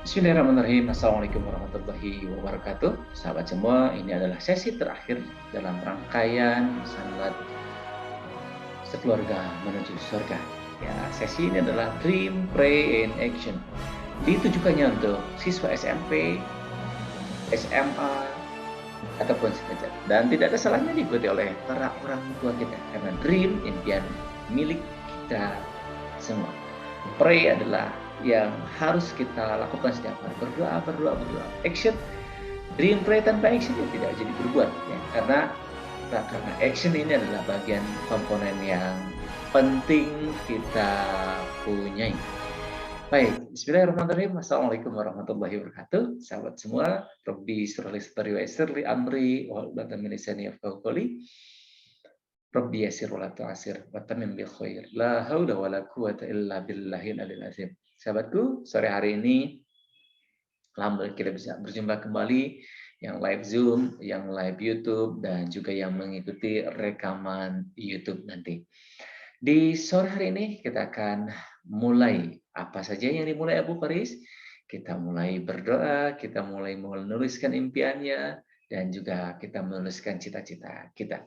Bismillahirrahmanirrahim. Assalamualaikum warahmatullahi wabarakatuh. Sahabat semua, ini adalah sesi terakhir dalam rangkaian sangat sekeluarga menuju surga. Ya, sesi ini adalah Dream, Pray, and Action. Ditujukannya untuk siswa SMP, SMA, ataupun sederajat. Dan tidak ada salahnya diikuti oleh para orang tua kita. Karena dream, impian milik kita semua. Pray adalah yang harus kita lakukan setiap hari. Berdoa. Action, dream, pray tanpa action ya tidak jadi berbuat. Ya. Karena action ini adalah bagian komponen yang penting kita punyai. Baik, bismillahirrahmanirrahim. Assalamualaikum warahmatullahi wabarakatuh. Sahabat semua, Rabbi syrahli sadri wa yassirli amri wa hlul min lisani yafqahu qawli. Rabbi yassir wa la tu'assir wa tammim bil khair. La haula wa la quwata illa billahil aliyil azim. Sahabatku, sore hari ini alhamdulillah kita bisa berjumpa kembali yang live Zoom, yang live YouTube, dan juga yang mengikuti rekaman YouTube nanti. Di sore hari ini kita akan mulai apa saja yang dimulai Abu Faris. Kita mulai berdoa, kita mulai menuliskan impiannya, dan juga kita menuliskan cita-cita kita.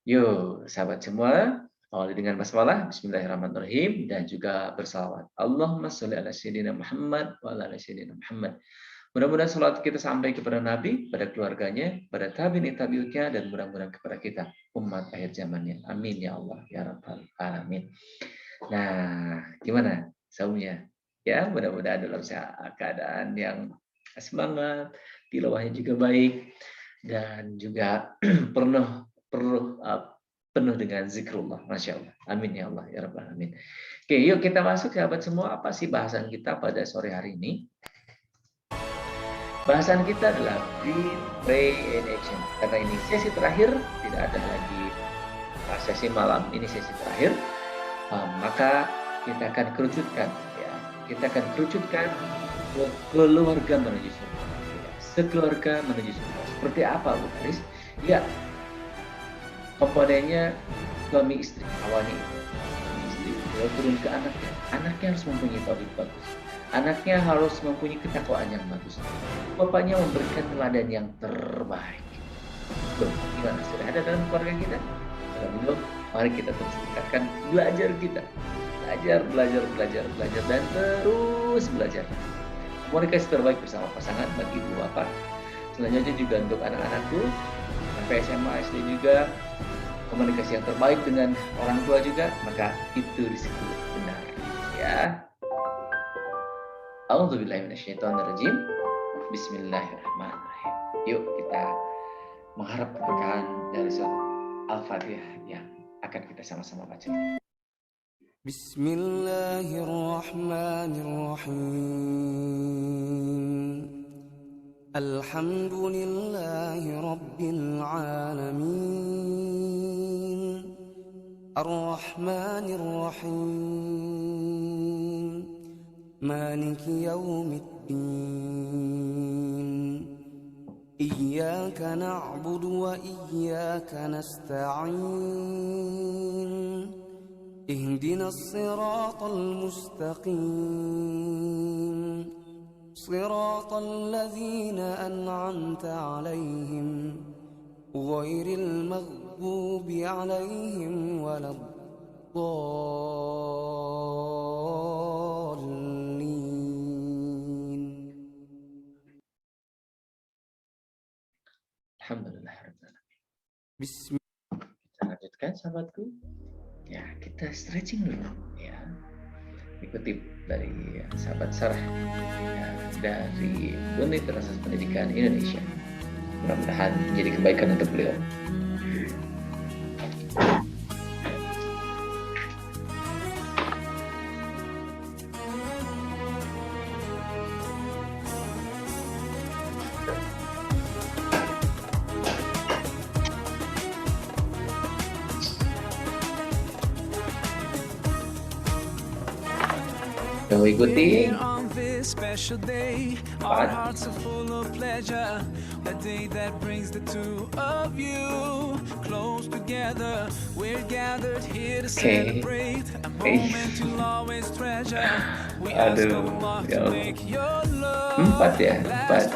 Yuk, sahabat semua, awali dengan basmalah, bismillahirrahmanirrahim, dan juga bersalawat. Allahumma sholli ala sayyidina Muhammad wa ala sayyidina Muhammad. Mudah-mudahan salawat kita sampai kepada Nabi, pada keluarganya, pada tabi'in tabi'utnya, dan mudah-mudahan kepada kita, umat akhir zamannya. Amin ya Allah, ya Rabbal Alamin. Nah, gimana saumnya? Ya, mudah-mudahan dalam keadaan yang semangat, tilawahnya juga baik, dan juga penuh dengan zikrullah, masya Allah. Amin ya Allah, ya Rabbal Alamin. Oke, yuk kita masuk sahabat semua. Apa sih bahasan kita pada sore hari ini? Bahasan kita adalah Dream, Pray, and Action. Karena ini sesi terakhir, tidak ada lagi sesi malam, ini sesi terakhir. Maka kita akan kerucutkan, ya. Kita akan kerucutkan keluarga menuju surga. Sekeluarga menuju surga. Seperti apa, Bu Faris? Ya, komponennya suami istri. Awalnya suami istri, lalu turun ke anaknya. Anaknya harus mempunyai tauhid bagus. Anaknya harus mempunyai ketakwaan yang bagus. Bapaknya memberikan teladan yang terbaik. Loh, gimana? Sudah ada dalam keluarga kita? Kalau belum, mari kita terus tingkatkan belajar kita. Belajar, dan terus belajar. Komunikasi terbaik bersama pasangan bagi ibu bapak. Selanjutnya juga untuk anak-anakku, sampai SMA, SD juga, komunikasi yang terbaik dengan orang tua juga, maka itu disebut benar. Ya. A'udzubillahi minasyaitonirrajim. Bismillahirrahmanirrahim. Yuk kita mengharap keberkahan dari surat Al-Fatihah yang akan kita sama-sama baca. Bismillahirrahmanirrahim. Alhamdulillahi rabbil alamin. Ar-Rahmanir Rahim. Maliki yaumiddin. Iyyaka na'budu wa iyyaka nasta'in. Ihdinas siratal mustaqim. Siratal ladzina an'amta 'alaihim ghairil maghdubi 'alaihim waladdallin. Alhamdulillah. Bismillah. Kita lanjutkan sahabatku. Ya, kita stretching dulu ya. Dikutip dari sahabat Sarah ya, dari Universitas Pendidikan Indonesia. Mudah-mudahan menjadi kebaikan untuk beliau. Ikuti special day, our hearts are full of pleasure. The day that brings the two of you close together. We're gathered here to celebrate a moment you'll always treasure. We ask Allah to make your love 4 ya, 4.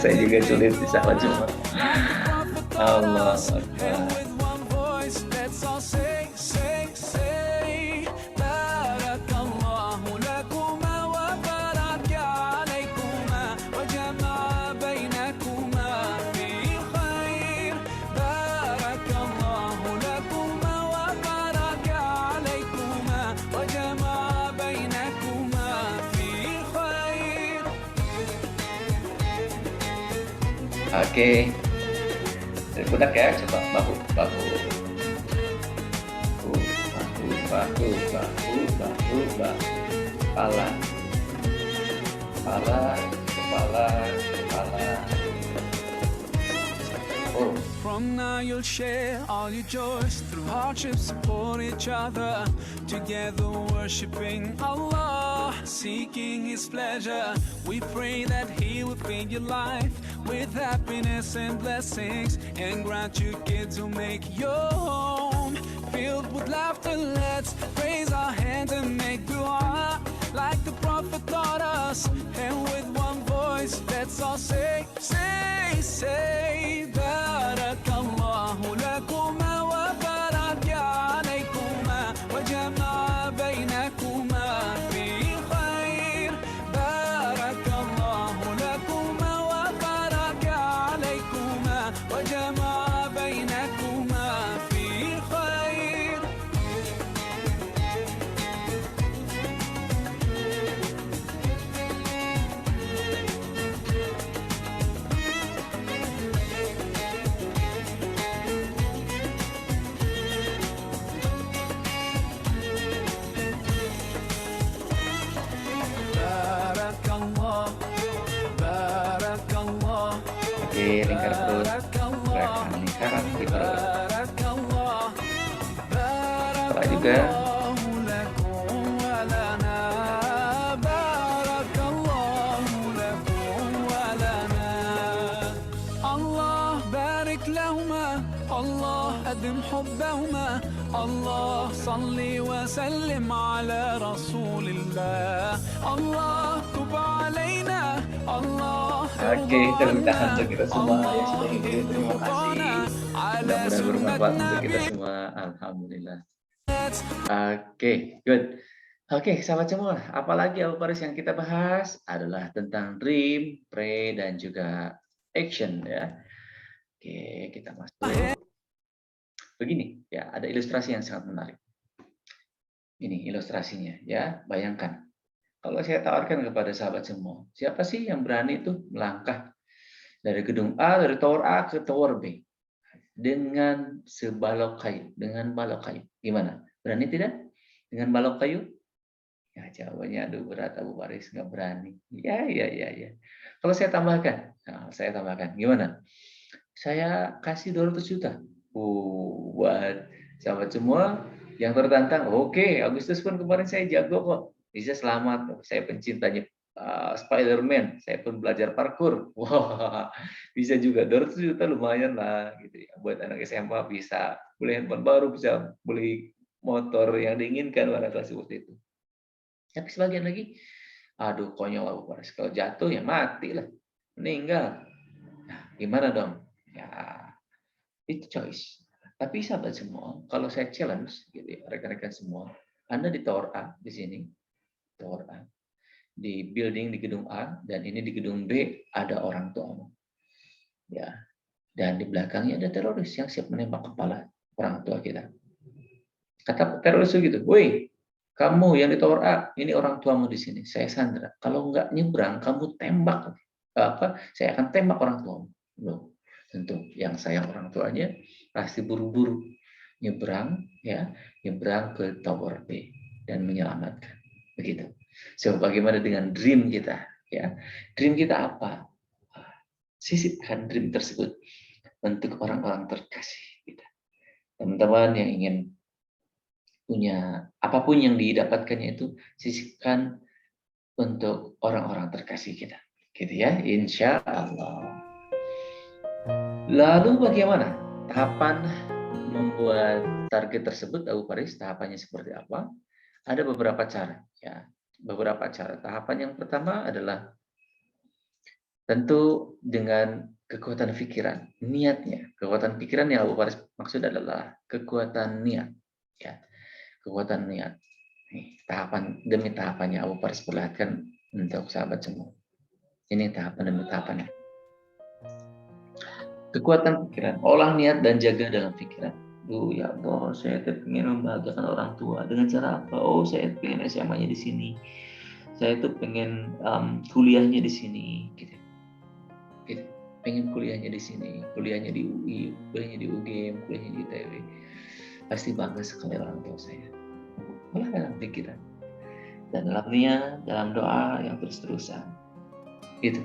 Saya juga sulit di sahabat semua. Allah Akbar. Oke, dari budak ya, coba bahu, bahu, bahu, kepala, kepala. Oh. From now you'll share all your joys through hardships, support each other, together worshiping Allah, seeking His pleasure. We pray that He will fill your life with happiness and blessings, and grant you kids who make your home filled with laughter. Let's raise our hands and make dua like the Prophet taught us, and with one voice let's all say, Barakallahu lakuma wa baraka alaykuma wa jama'a bainakuma fi khair. Barakallahu lakuma wa baraka alaykuma wa jama'a bainakuma fi khair. Oke, lingkar perut, gerakan lingkaran di perut. Apa juga? Allah barik lahuma, Allah adim hubbahuma, Allah salli wa sallim ala rasulillah, Allah tub alaina, Allah. Oke, tepuk tangan untuk kita semua yang sudah ikut. Terima kasih. Mudah-mudahan bermanfaat untuk kita semua. Alhamdulillah. Oke, good. Oke, sahabat semua. Apalagi Abu Faris yang kita bahas adalah tentang dream, pray, dan juga action ya. Oke, kita masuk. Begini ya, ada ilustrasi yang sangat menarik. Ini ilustrasinya ya. Bayangkan kalau saya tawarkan kepada sahabat semua, siapa sih yang berani itu melangkah dari gedung A, dari tower A ke tower B dengan sebalok kayu, dengan balok kayu? Gimana? Berani tidak? Dengan balok kayu? Ya jawabannya aduh berat Abu Faris, nggak berani. Ya. Kalau saya tambahkan, gimana? Saya kasih 200 juta. Buat sahabat semua yang tertantang. Oke, Agustus pun kemarin saya jago kok. Bisa selamat, saya pencintanya Spider-Man, saya pun belajar parkour. Wah, bisa juga 200 juta lumayan lah gitu ya. Buat anak SMA bisa beli handphone baru, bisa beli motor yang diinginkan pada kelas seperti itu. Tapi sebagian lagi, aduh konyol Abu Faris, kalau jatuh ya mati lah, meninggal. Nah, gimana dong? Ya, itu choice. Tapi sahabat semua, kalau saya challenge gitu ya, rekan-rekan semua, Anda di tower A di sini, tower A, di building di gedung A, dan ini di gedung B ada orang tuamu, ya, dan di belakangnya ada teroris yang siap menembak kepala orang tua kita. Kata teroris gitu, woi, kamu yang di tower A, ini orang tuamu di sini, saya sandra. Kalau nggak nyebrang, kamu tembak saya akan tembak orang tuamu. Loh, tentu yang sayang orang tuanya pasti buru-buru nyebrang ke tower B dan menyelamatkan. Begitu. So, bagaimana dengan dream kita? Ya, dream kita apa? Sisipkan dream tersebut untuk orang-orang terkasih kita. Teman-teman yang ingin punya apapun yang didapatkannya itu, sisipkan untuk orang-orang terkasih kita. Gitu ya, insya Allah. Lalu bagaimana tahapan membuat target tersebut, Abu Faris? Tahapannya seperti apa? Ada beberapa cara. Ya, beberapa cara. Tahapan yang pertama adalah tentu dengan kekuatan pikiran, niatnya. Kekuatan pikiran yang Abu Faris maksud adalah kekuatan niat, ya, kekuatan niat. Nih, tahapan demi tahapannya Abu Faris perlihatkan untuk sahabat semua. Ini tahapan demi tahapannya. Kekuatan pikiran, olah niat dan jaga dalam pikiran. Ya Allah, saya ingin membahagiakan orang tua dengan cara apa? Oh, saya pengen SMA-nya di sini. Saya tuh pengen kuliahnya di sini, gitu. Pengen kuliahnya di sini, kuliahnya di UI, kuliahnya di UGM, kuliahnya di ITB. Pasti bangga sekali orang tua saya. Olah dalam pikiran. Dan dalam niat, dalam doa yang terus-terusan. Gitu.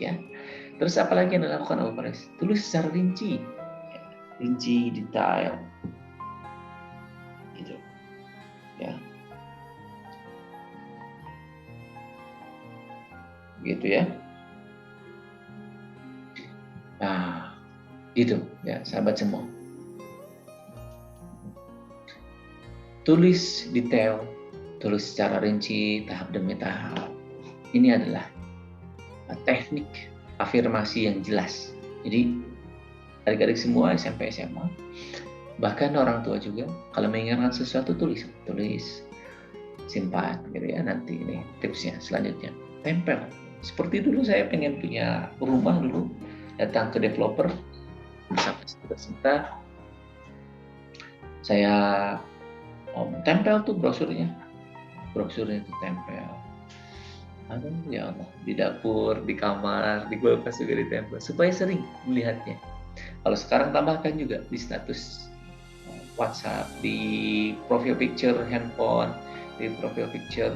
Ya. Terus apa lagi yang dilakukan Abu Faris? Tulis secara rinci. Ya. Rinci, detail. Gitu. Ya. Gitu ya. Nah, gitu ya sahabat semua. Tulis detail, tulis secara rinci, tahap demi tahap. Ini adalah teknik afirmasi yang jelas. Jadi adik-adik semua SMP SMA, bahkan orang tua juga, kalau mengingatkan sesuatu tulis, simpan gitu ya. Nanti ini tipsnya selanjutnya, tempel. Seperti dulu saya pengen punya rumah dulu, datang ke developer, sampai sekitar saya tempel tuh brosurnya itu tempel. Aduh ya Allah, di dapur, di kamar, di kulkas juga ditempel supaya sering melihatnya. Kalau sekarang tambahkan juga di status WhatsApp, di profile picture handphone, di profile picture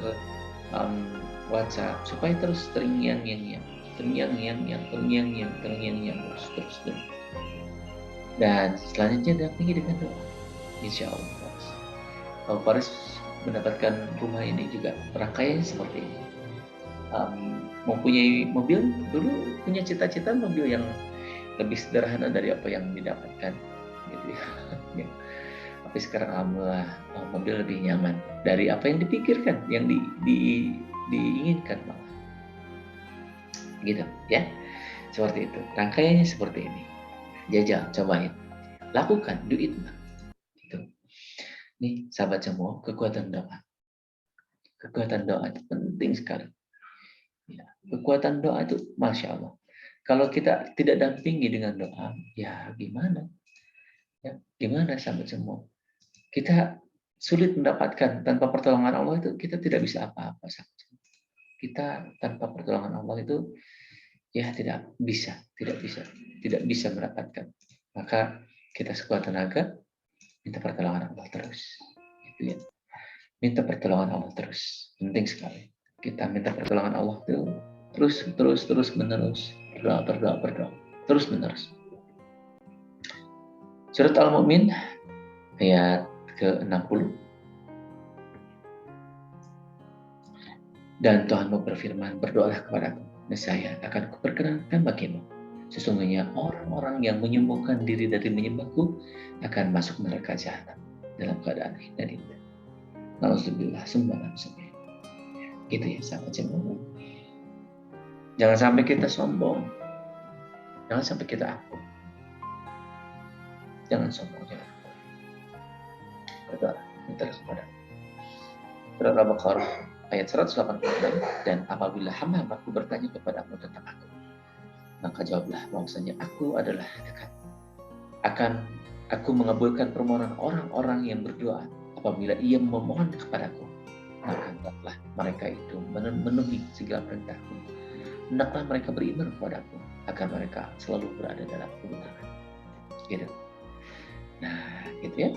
WhatsApp, supaya terus terngiang-ngiang terus. Dan selanjutnya dampingi dengan doa. Insya Allah Abu Faris mendapatkan rumah ini juga rangkaiannya seperti ini. Mempunyai mobil, dulu punya cita-cita mobil yang lebih sederhana dari apa yang didapatkan, gitu ya. Tapi sekarang alhamdulillah mobil lebih nyaman dari apa yang dipikirkan, yang diinginkan malah. Gitu ya, seperti itu. Rangkaiannya seperti ini. Jajal, cobain, lakukan, do it. Gitu. Nih sahabat semua, kekuatan doa. Kekuatan doa itu penting sekali. Ya, kekuatan doa itu Masya Allah. Kalau kita tidak dampingi dengan doa, ya gimana? Ya, gimana sahabat semua? Kita sulit mendapatkan, tanpa pertolongan Allah itu kita tidak bisa apa-apa. Kita tanpa pertolongan Allah itu ya tidak bisa mendapatkan. Maka kita sekuat tenaga minta pertolongan Allah terus. Gitu ya. Minta pertolongan Allah terus. Penting sekali. Kita minta pertolongan Allah itu terus menerus. Berdoa. Terus menerus. Surat Al-Mu'min ayat ke-60. Dan Tuhanmu berfirman, berdoalah kepadaku, nescaya akan kuperkenankan bagimu. Sesungguhnya orang-orang yang menyembuhkan diri dari menyembahku akan masuk neraka jahanam dalam keadaan hina dan indah. Nauzubillah summa nauzubillah. Gitu ya sahabat semua. Jangan sampai kita sombong. Jangan sampai kita aku. Jangan sombong, jangan aku. Berdoa, minta kepada Surat Al-Baqarah ayat 186. Dan apabila hamba-hambaku bertanya kepadamu tentang aku, maka jawablah bahwasanya aku adalah dekat. Akan aku mengabulkan permohonan orang-orang yang berdoa apabila ia memohon kepadaku. Maka hendaklah mereka itu memenuhi segala perintahku. Hendaklah mereka beriman kepadaku agar mereka selalu berada dalam kebenaran. Gitu. Nah, gitu ya.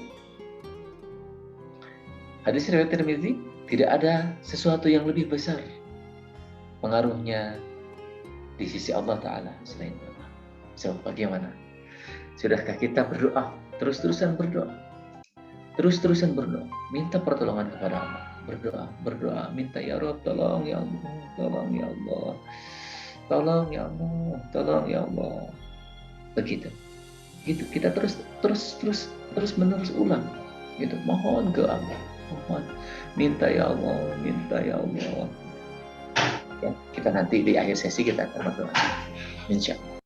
Hadis riwayat Tirmizi, tidak ada sesuatu yang lebih besar pengaruhnya di sisi Allah Ta'ala selain doa. So, bagaimana? Sudahkah kita berdoa? Terus-terusan berdoa. Minta pertolongan kepada Allah. Berdoa. Minta, ya Rabb, tolong ya Allah. Tolong ya Allah. Tolong ya Allah. Begitu. Gitu. Kita terus menerus ulang. Gitu. Mohon ke Allah. Mohon, minta ya Allah, minta ya Allah. Ya, kita nanti di akhir sesi kita akan berdoa. Insya Allah.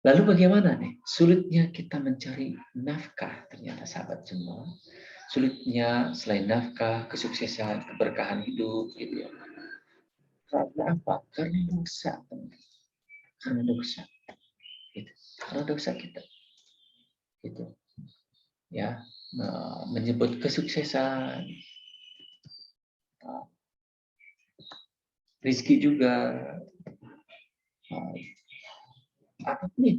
Lalu bagaimana nih? Sulitnya kita mencari nafkah ternyata sahabat semua. Sulitnya selain nafkah, kesuksesan, keberkahan hidup, gitu ya. Karena apa? Karena dosa, karena dosa, gitu. Karena dosa kita, gitu. Ya, menyebut kesuksesan, rezeki juga, apapun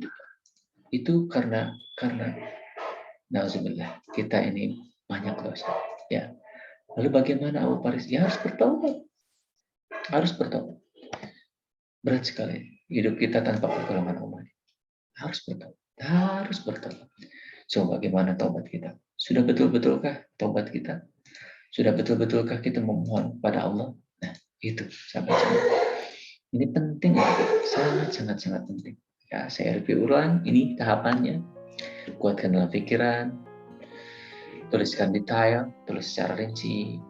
itu karena nauzubillah kita ini banyak dosa. Ya, lalu bagaimana Abu Faris? Ya harus bertaubat, harus bertaubat. Berat sekali hidup kita tanpa pertolongan Allah. Harus bertaubat, harus bertaubat. So, bagaimana taubat kita? Sudah betul-betulkah taubat kita? Sudah betul-betulkah kita memohon pada Allah? Nah, itu sahabat-sahabat. Ini penting, sangat penting. Ya, saya review ulang, ini tahapannya. Kuatkan dalam pikiran, tuliskan detail, tulis secara rinci.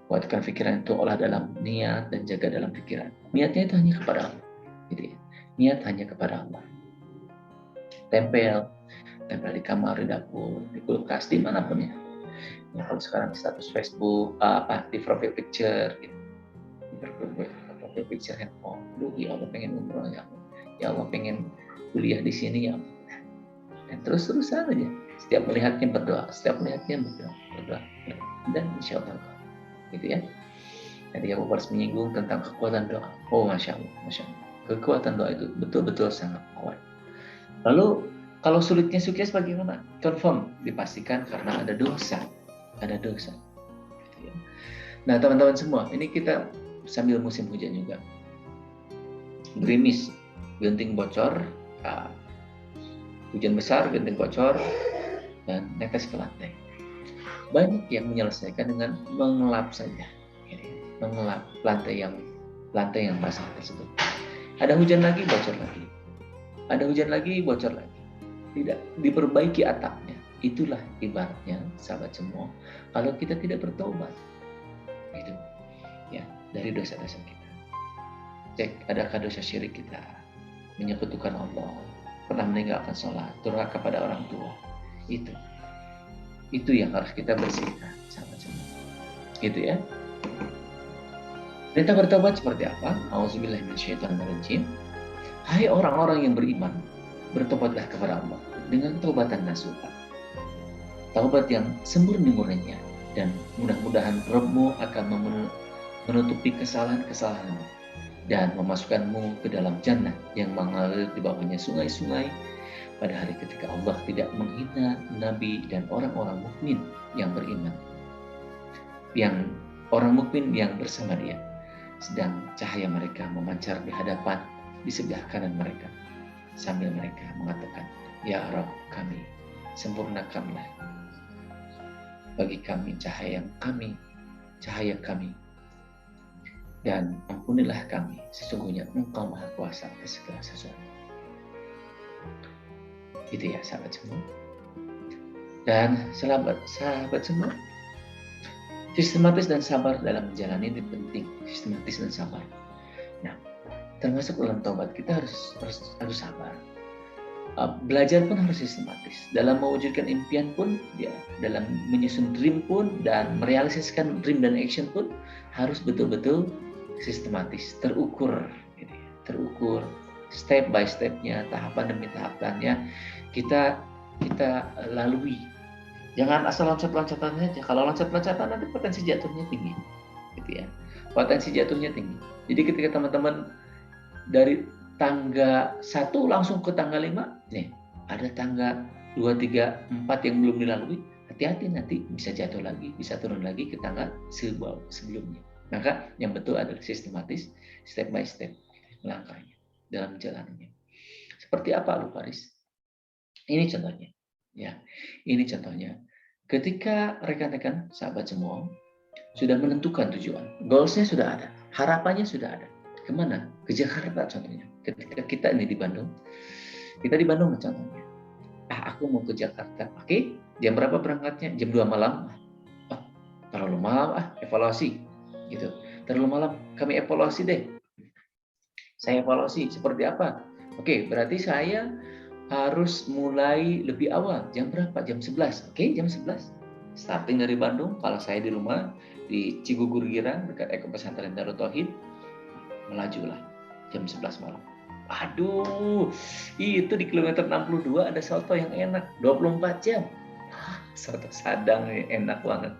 Kuatkan pikiran itu olah dalam niat dan jaga dalam pikiran. Niatnya itu hanya kepada Allah. Gitu ya. Niat hanya kepada Allah. Tempel di kamar, di dapur, di kulkas, dimanapun ya. Ya kalau sekarang status Facebook, di profile picture, gitu. Di profile picture handphone. Ya Allah pengen umroh ya Allah. Ya Allah pengen kuliah di sini ya Allah. Dan terus-terusan aja. Setiap melihatnya berdoa, berdoa. Dan insya Allah, gitu ya. Tadi Abu Faris menyinggung tentang kekuatan doa. Oh, masya Allah. Kekuatan doa itu betul-betul sangat kuat. Lalu kalau sulitnya sukses bagaimana? Confirm, dipastikan karena ada dosa. Gitu ya. Nah, teman-teman semua, ini kita sambil musim hujan juga. Gerimis, genting bocor, hujan besar, genting bocor, dan netes ke lantai. Banyak yang menyelesaikan dengan mengelap saja, mengelap lantai yang basah tersebut. Ada hujan lagi, bocor lagi. Ada hujan lagi, bocor lagi. Tidak diperbaiki atapnya. Itulah ibaratnya, sahabat semua, kalau kita tidak bertobat, itu ya dari dosa-dosa kita. Cek, adakah dosa syirik kita, menyekutukan Allah, pernah meninggalkan sholat, durhaka kepada orang tua. Itu yang harus kita bersihkan, sahabat semua. Gitu ya. Kita bertobat seperti apa? Auzubillahi minasyaitonirrajim. Hai orang-orang yang beriman, bertobatlah kepada Allah dengan taubatan nasuha. Taubat yang sempurna-murninya, dan mudah-mudahan Rabb-mu akan menutupi kesalahan-kesalahanmu dan memasukkanmu ke dalam jannah yang mengalir di bawahnya sungai-sungai pada hari ketika Allah tidak menghina nabi dan orang-orang mukmin yang beriman. Yang orang mukmin yang bersama dia, sedang cahaya mereka memancar di hadapan, di sebelah kanan mereka, sambil mereka mengatakan, Ya Rabb kami, sempurnakanlah bagi kami cahaya kami, dan ampunilah kami, sesungguhnya Engkau Maha Kuasa atas segala sesuatu. Itu ya sahabat semua. Dan sahabat semua, sistematis dan sabar dalam menjalani ini penting, sistematis dan sabar. Nah, termasuk dalam taubat kita harus sabar. Belajar pun harus sistematis. Dalam mewujudkan impian pun, ya, dalam menyusun dream pun, dan merealisasikan dream dan action pun harus betul-betul sistematis, terukur, gitu ya. Terukur, step by stepnya, tahapan demi tahapannya kita lalui. Jangan asal loncat-loncatan saja. Kalau loncat-loncatan nanti potensi jatuhnya tinggi, gitu ya. Potensi jatuhnya tinggi. Jadi ketika teman-teman dari tangga 1 langsung ke tangga 5, nih ada tangga 2, 3, 4 yang belum dilalui, hati-hati nanti bisa jatuh lagi, bisa turun lagi ke tangga sebelumnya. Maka yang betul adalah sistematis, step by step langkahnya dalam jalannya. Seperti apa Abu Faris? Ini contohnya. Ya, ini contohnya. Ketika rekan-rekan sahabat semua sudah menentukan tujuan, goalsnya sudah ada, harapannya sudah ada. Kemana? Ke Jakarta contohnya. Ketika kita ini di Bandung, kita di Bandung contohnya. Aku mau ke Jakarta. Oke, jam berapa berangkatnya? Jam 2 malam. terlalu malam, evaluasi gitu. Terlalu malam, kami evaluasi deh. Saya evaluasi seperti apa? Oke, berarti saya harus mulai lebih awal. Jam berapa? Jam 11. Oke, jam 11. Starting dari Bandung, kalau saya di rumah di Cigugur Girang dekat Eko Pesantren Darut Tauhid, melajulah jam 11 malam. Aduh, itu di kilometer 62 ada soto yang enak, 24 jam. Soto Sadang nih, enak banget.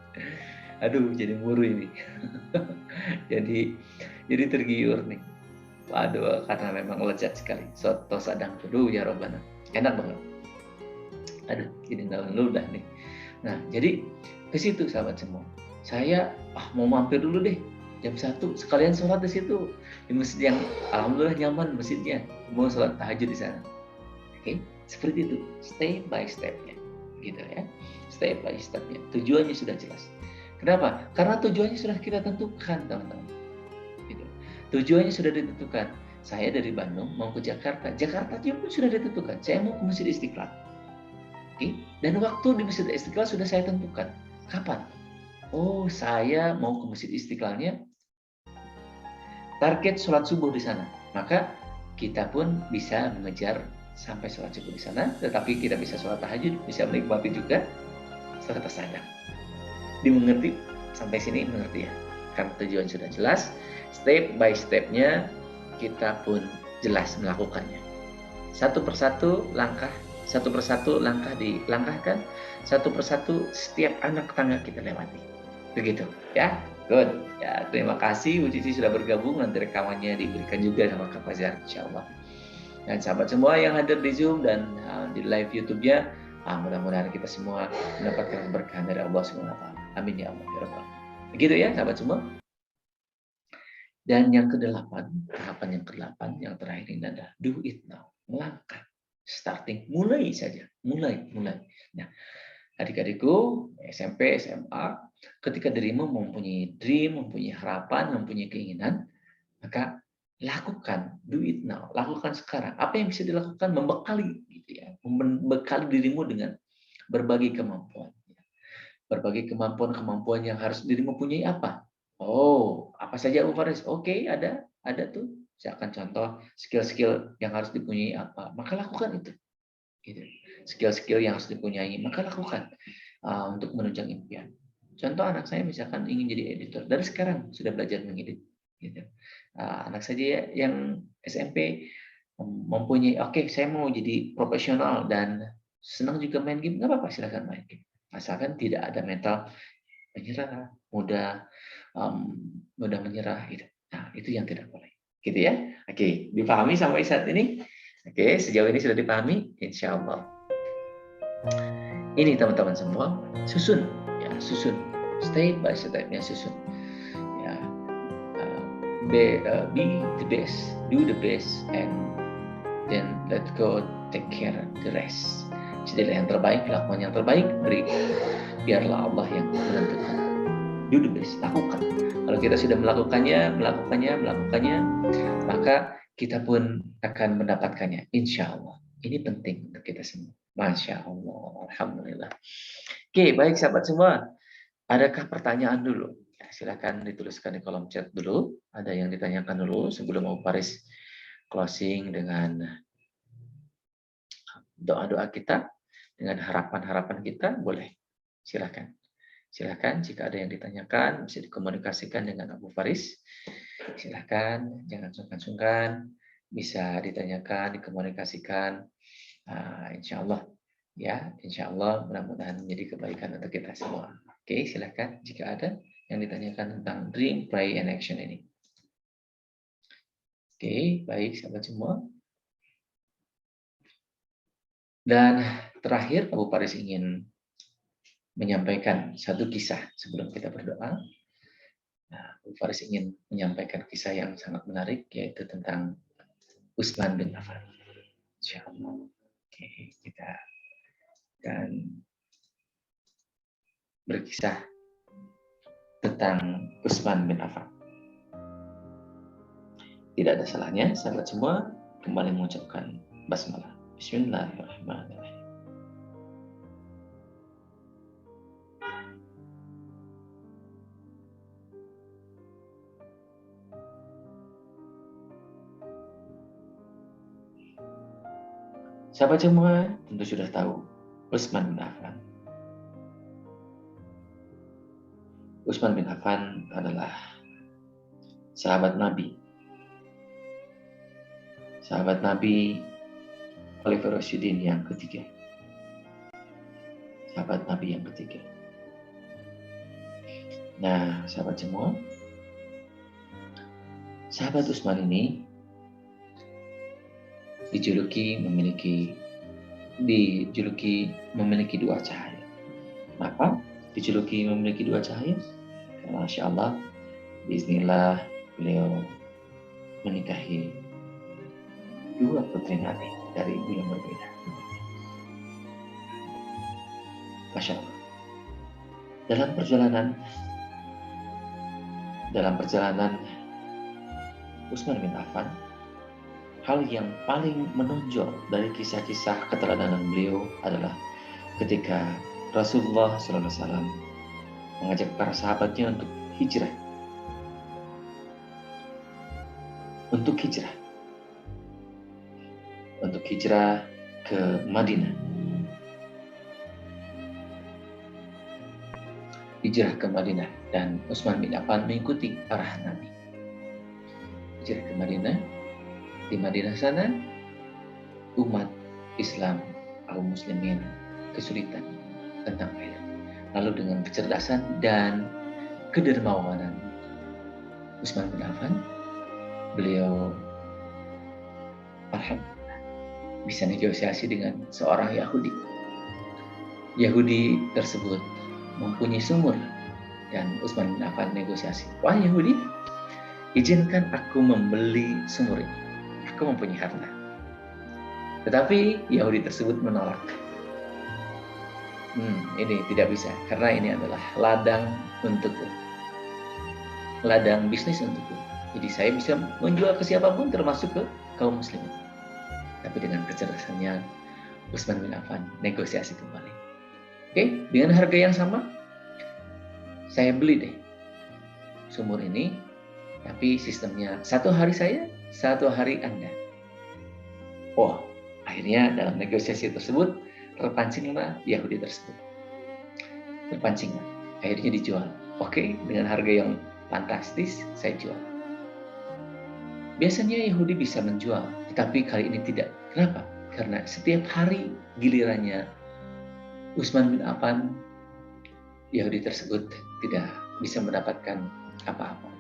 Aduh, jadi muru ini. jadi tergiur nih. Waduh, karena memang lezat sekali. Soto Sadang, aduh ya Robbana. Enak banget. Aduh, jadi daun ludah nih. Nah, jadi ke situ sahabat semua. Saya mau mampir dulu deh jam 1, sekalian sholat di situ. Di masjid yang alhamdulillah nyaman masjidnya. Mau sholat tahajud di sana. Oke, seperti itu. Step by step-nya. Gitu ya. Step by step-nya. Tujuannya sudah jelas. Kenapa? Karena tujuannya sudah kita tentukan, teman-teman. Gitu. Tujuannya sudah ditentukan. Saya dari Bandung mau ke Jakarta. Jakarta pun sudah ditentukan. Saya mau ke Masjid Istiqlal. Oke, dan waktu di Masjid Istiqlal sudah saya tentukan. Kapan? Oh, saya mau ke Masjid Istiqlalnya. Target sholat subuh di sana. Maka kita pun bisa mengejar sampai sholat subuh di sana. Tetapi kita bisa sholat tahajud, bisa menikmati juga serta sadar. Dimengerti? Sampai sini mengerti ya? Karena tujuan sudah jelas. Step by step-nya kita pun jelas melakukannya. Satu persatu langkah dilangkahkan, satu persatu setiap anak tangga kita lewati. Begitu, ya. Good. Ya, terima kasih Bu Cici sudah bergabung. Nanti rekamannya diberikan juga sama Kak Fajar, insyaallah. Dan sahabat semua yang hadir di Zoom dan di live YouTube-nya, mudah-mudahan kita semua mendapatkan keberkahan dari Allah SWT. Amin ya Allah ya Rabbal. Begitu ya, sahabat semua. Dan yang tahapan yang ke-8 yang terakhir ini adalah do it now, melangkah. Starting, mulai saja, mulai. Nah, adik-adikku, SMP, SMA, ketika dirimu mempunyai dream, mempunyai harapan, mempunyai keinginan, maka lakukan, do it now, lakukan sekarang. Apa yang bisa dilakukan? Membekali, gitu ya, membekali dirimu dengan berbagai kemampuan. Berbagai kemampuan yang harus dirimu punyai apa? Oh, apa saja Bu Faris? Oke, ada tuh. Saya akan contoh skill-skill yang harus dipunyai apa, maka lakukan itu. Gitu. Skill-skill yang harus dipunyai, maka lakukan untuk menunjang impian. Contoh anak saya misalkan ingin jadi editor, dari sekarang sudah belajar mengedit. Gitu. Anak saja yang SMP mempunyai, oke, saya mau jadi profesional dan senang juga main game, nggak apa-apa, silakan main game. Asalkan tidak ada mental menyerah, mudah menyerah. Gitu. Nah, itu yang tidak boleh. Gitu ya. Oke, dipahami sampai saat ini? Oke, sejauh ini sudah dipahami? Insya Allah. Ini teman-teman semua, susun. Step by step-nya susun. Ya, be the best, do the best, and then let go take care the rest. Jadilah yang terbaik, lakukan yang terbaik, biarlah Allah yang menentukan. Do the best, lakukan. Kalau kita sudah melakukannya, maka kita pun akan mendapatkannya, insya Allah. Ini penting untuk kita semua. Masya Allah, alhamdulillah. Oke, baik sahabat semua. Adakah pertanyaan dulu? Ya, silakan dituliskan di kolom chat dulu. Ada yang ditanyakan dulu sebelum mau Faris closing dengan doa-doa kita, dengan harapan-harapan kita, boleh. Silakan jika ada yang ditanyakan bisa dikomunikasikan dengan Abu Faris. Silakan, jangan sungkan-sungkan, bisa ditanyakan, dikomunikasikan. Insya Allah mudah-mudahan menjadi kebaikan untuk kita semua. Oke, silakan jika ada yang ditanyakan tentang dream, pray, and action ini. Oke, baik sahabat semua. Dan terakhir Abu Faris ingin menyampaikan satu kisah sebelum kita berdoa. Abu Faris ingin menyampaikan kisah yang sangat menarik, yaitu tentang Utsman bin Affan. Insyaallah. Oke, kita akan berkisah tentang Utsman bin Affan. Tidak ada salahnya, sahabat semua, kembali mengucapkan basmalah. Bismillahirrahmanirrahim. Sahabat semua tentu sudah tahu Utsman bin Affan. Utsman bin Affan adalah sahabat Nabi. Sahabat Nabi Khalifah Rasyidin yang ketiga. Sahabat Nabi yang ketiga. Nah, sahabat semua, sahabat Utsman ini dijuluki memiliki dua cahaya. Kenapa dijuluki memiliki dua cahaya? Karena Masya Allah, bismillah beliau menikahi dua putri Nabi dari ibu yang berbeda. Masya Allah. Dalam perjalanan Utsman bin Affan, hal yang paling menonjol dari kisah-kisah keteladanan beliau adalah ketika Rasulullah SAW mengajak para sahabatnya untuk hijrah ke Madinah. Hijrah ke Madinah, dan Utsman bin Affan mengikuti arah Nabi. Hijrah ke Madinah. Di Madinah sana umat Islam, kaum muslimin kesulitan tentang air. Lalu dengan kecerdasan dan kedermawanan Utsman bin Affan, beliau alhamdulillah bisa negosiasi dengan seorang Yahudi. Yahudi tersebut mempunyai sumur, dan Utsman bin Affan negosiasi. Wah Yahudi, izinkan aku membeli sumur ini. Aku mempunyai harta. Tetapi Yahudi tersebut menolak. Ini tidak bisa, karena ini adalah ladang untukku. Ladang bisnis untukku. Jadi saya bisa menjual ke siapapun, termasuk ke kaum muslimin. Tapi dengan kecerdasannya, Utsman bin Affan negosiasi kembali. Oke, dengan harga yang sama, saya beli deh sumur ini, tapi sistemnya 1 hari saya, 1 hari Anda. Oh, akhirnya dalam negosiasi tersebut terpancinglah Yahudi tersebut. Akhirnya dijual. Oke, dengan harga yang fantastis, saya jual. Biasanya Yahudi bisa menjual, tetapi kali ini tidak. Kenapa? Karena setiap hari gilirannya Utsman bin Affan, Yahudi tersebut tidak bisa mendapatkan apa-apa.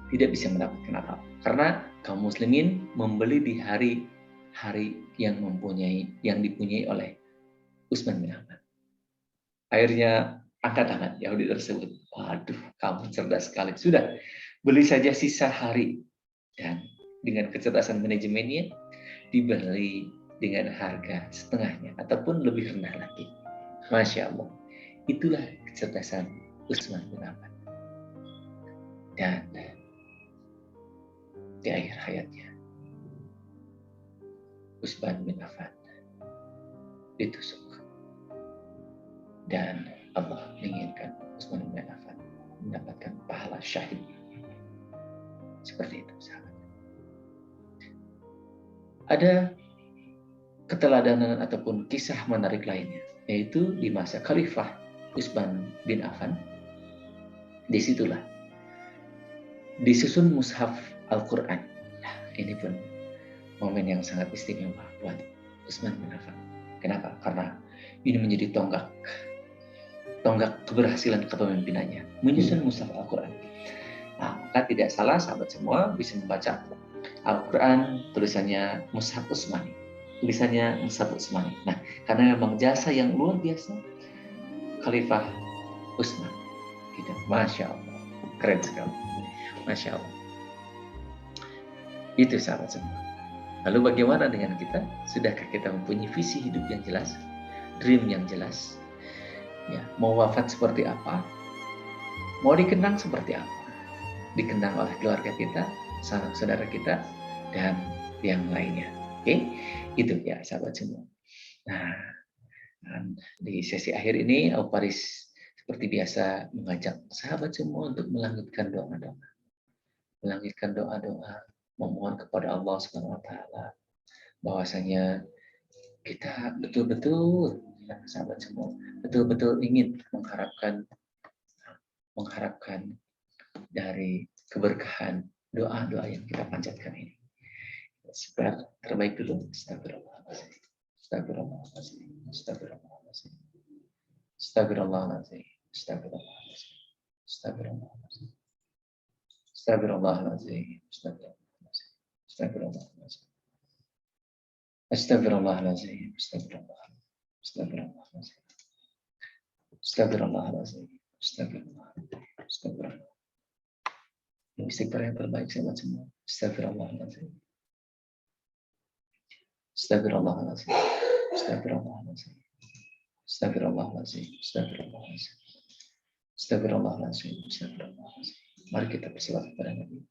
Tidak bisa mendapatkan apa-apa. Karena kaum muslimin membeli di hari-hari yang dipunyai oleh Utsman bin Affan. Akhirnya angkat tangan Yahudi tersebut. Waduh, kamu cerdas sekali. Sudah, beli saja sisa hari. Dan dengan kecerdasan manajemennya, dibeli dengan harga setengahnya ataupun lebih rendah lagi. Masya Allah, itulah kecerdasan Utsman bin Affan. Dan di akhir hayatnya, Utsman bin Affan ditusuk, dan Allah menginginkan Utsman bin Affan mendapatkan pahala syahid. Seperti itu, sahabat. Ada keteladanan ataupun kisah menarik lainnya, yaitu di masa Khalifah Utsman bin Affan. Disitulah disusun mushaf Al-Quran. Nah, ini pun momen yang sangat istimewa buat Utsman bin Affan. Kenapa? Karena ini menjadi tonggak keberhasilan kepemimpinannya, menyusun mushaf Al-Quran. Nah, maka tidak salah sahabat semua bisa membaca Al-Quran tulisannya Mushaf Utsmani. Nah, karena memang jasa yang luar biasa Khalifah Utsman. Gitu. Masya Allah, keren sekali. Masya Allah. Itu sahabat semua. Lalu bagaimana dengan kita? Sudahkah kita mempunyai visi hidup yang jelas, dream yang jelas? Ya, mau wafat seperti apa? Mau dikenang seperti apa? Dikenang oleh keluarga kita, saudara kita, dan yang lainnya. Oke, itu ya sahabat semua. Nah, di sesi akhir ini Al Faris seperti biasa mengajak sahabat semua untuk melangitkan doa-doa, memohon kepada Allah Subhanahu Wa Taala bahwasanya kita betul-betul, sahabat semua, betul-betul ingin mengharapkan dari keberkahan doa-doa yang kita panjatkan ini. Sebar terbaik dulu. Astagfirullahaladzim. Astagfirullahaladzim. Astagfirullahaladzim. Astagfirullahaladzim. Astagfirullahaladzim. Astagfirullahaladzim. Astagfirullahaladzim. Astagfirullahaladzim. Astagfirullahaladzim. Astagfirullahaladzim. Astagfirullahaladzim. Astagfirullahaladzim. Astagfirullahaladzim. Istighfar yang terbaik sahabat semua. Astagfirullahaladzim. Astagfirullahaladzim. Astagfirullahaladzim. Astagfirullahaladzim. Astagfirullahaladzim. Astagfirullahaladzim. Astagfirullahaladzim. Mari kita berselawat kepada Nabi.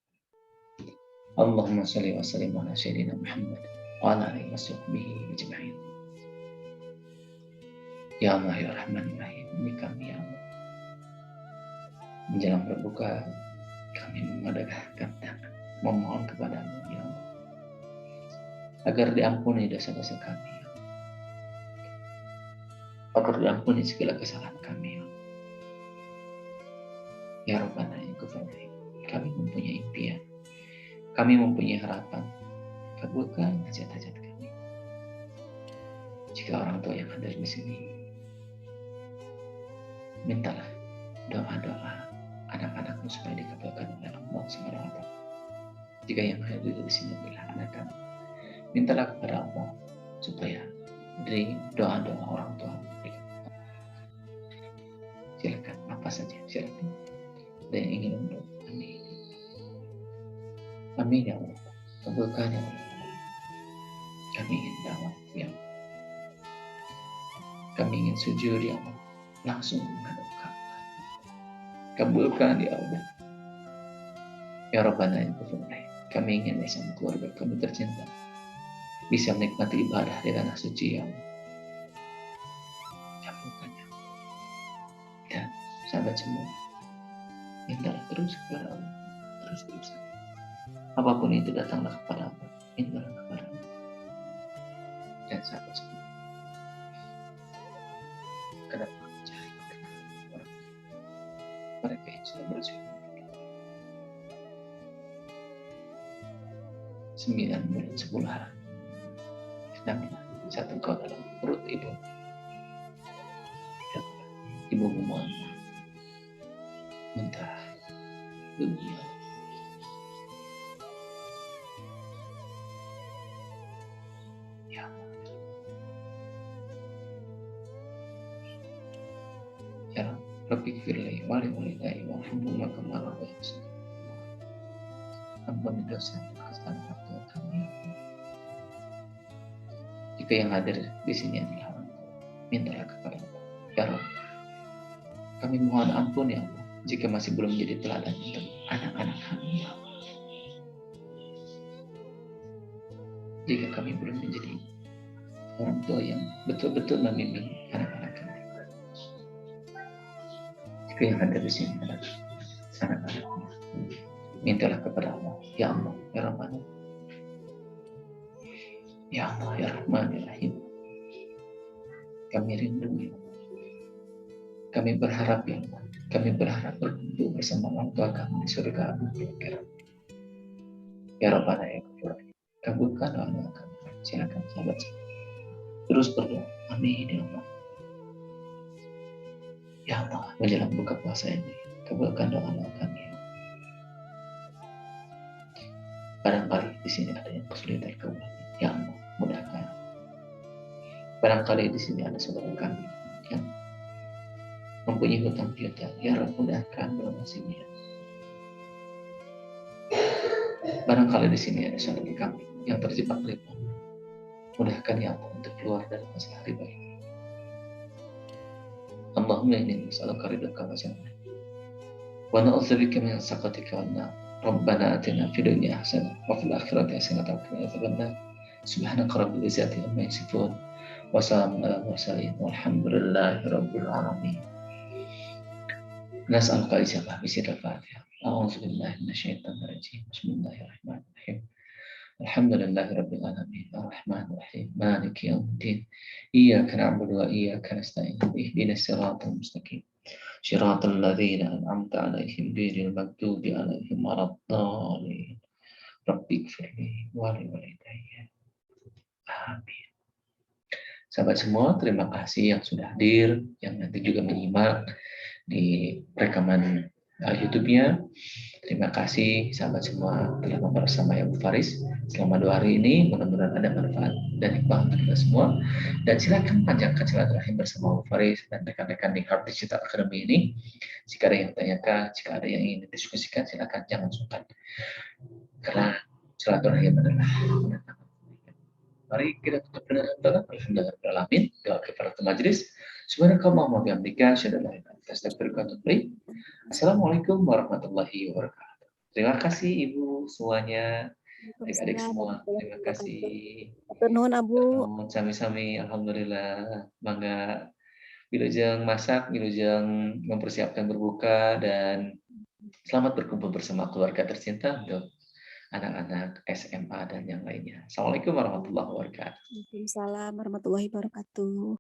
Allahumma shalli wa sallim ala sayyidina Muhammad wa ala alihi wa sahbihi ajma'in. Ya Allah ya Rahman ya Rahim, ini kami ya Allah. Menjelang berbuka, kami mengadakan tangan, memohon kepadamu ya Allah, agar diampuni dosa-dosa kami ya Allah. Agar diampuni segala kesalahan kami ya Allah. Ya Rabbana ya Ghafur, kami mempunyai impian, kami mempunyai harapan, kabulkan hajat-hajat kami. Jika orang tua yang hadir di sini, mintalah doa-doa anak-anakmu supaya dikabulkan oleh Allah Subhanahu wa Ta'ala. Jika yang hadir di sini adalah anak kami, mintalah kepada Allah supaya dari doa-doa orang tua dikabulkan. Silakan apa saja, silakan. Ada yang ingin untuk amin. Amin ya Allah. Kabulkan ya Allah. Kami ingin dakwah ya Allah. Kami ingin sujud ya Allah. Langsung menghadap kamu. Kabulkan ya Allah. Ya Rabbana ya Ghafur, kami ingin bersama keluarga kami tercinta bisa menikmati ibadah di tanah suci ya Allah. Kabulkan ya Allah. Dan sahabat semua, mintalah terus kepada Allah. Terus. Apapun itu datanglah kepada Allah. Mintalah kepada Allah. Dan sahabat semua, kenapa mencari orang mereka yang sudah bersyukur 9 bulan 10 hari sedangkan satu kau dalam perut ibu memohon minta dunia ya Allah. Ya Rabbi firli wali walidai warhamhuma kama rabbayani shaghira. Ampuni dosa dan kesalahan orang tua kami. Jika yang hadir di sini adalah orang tua, mintalah kepada Allah. Ya Rabbi, kami mohon ampun ya Allah jika masih belum menjadi teladan untuk anak-anak kami ya Allah. Jika kami belum menjadi orang tua yang betul-betul membimbing anak-anak kami. Jika yang hadir di sini adalah anak-anaknya, mintalah kepada Allah. Ya Allah, ya Rahman, ya Allah, ya Rahman, ya Rahim. Kami rindu ya Allah. Kami berharap ya Allah. Kami berharap berkumpul bersama orang tua kami di surga Abu Bakar. Ya Rabbana ya Ghafur, kabulkan doa kami. Silakan sahabat terus berdoa. Amin ya Allah. Ya Allah, menjelang buka puasa ini, kabulkan doa kami. Barangkali di sini ada yang kesulitan keuangan, ya Allah, mudahkan. Barangkali di sini ada saudara kami yang mempunyai hutang piutang, ya Allah, mudahkan melunasinya. Barangkali di sini ada saudara kami yang terjebak riba, mudahkan ya Allah untuk keluar dari masalah riba ini. Allahumma inni nas'aluka ridhaka wa jannah wa na'udzubika min sakhatika wan nar. Rabbana atina fid dunya hasanah wa fil akhirati hasanah wa qina adzabannar. Subhanaka rabbil izzati amma yasifun wa salamun alal mursalin walhamdulillahi rabbil alamin. Nas'aluka ijabah bi sirril Fatihah. A'udzu billahi minasyaitonir rajim. Bismillahirrahmanirrahim. Alhamdulillahirabbil alamin. Arrahmanir rahim. Maliki yaumiddin. Iyyaka na'budu wa iyyaka nasta'in. Ihdinas siratal mustaqim. Shiratal ladzina an'amta 'alaihim ghairil maghdubi 'alaihim waladdallin. Rabbighfirli wa liwalidayya. Amin. Sahabat semua, terima kasih yang sudah hadir, yang nanti juga menyimak di rekaman YouTube-nya. Terima kasih sahabat semua telah bersama Ibu Faris selama 2 hari ini. Mudah-mudahan ada manfaat dan hikmah untuk kita semua. Dan silakan panjangkan silaturahim bersama Ibu Faris dan rekan-rekan di Heart Digital Academy ini. Jika ada yang tanyakan, jika ada yang ingin didiskusikan, silakan jangan sungkan. Karena silaturahim adalah mendatangkan. Mari kita tutup dengan doa. Alhamdulillahirobbilalamin. Doa kifaratul majlis. Subhanakallahumma wa bihamdika asyhadu an la ilaha illa anta astaghfiruka wa atubu ilaik. Assalamualaikum warahmatullahi wabarakatuh. Terima kasih Ibu semuanya, adik-adik semua. Terima kasih. Atur nuhun Abu. Sami-sami, alhamdulillah. Mangga wilujeng masak, wilujeng mempersiapkan berbuka, dan selamat berkumpul bersama keluarga tercinta untuk anak-anak SMA dan yang lainnya. Assalamualaikum warahmatullahi wabarakatuh. Waalaikumsalam warahmatullahi wabarakatuh.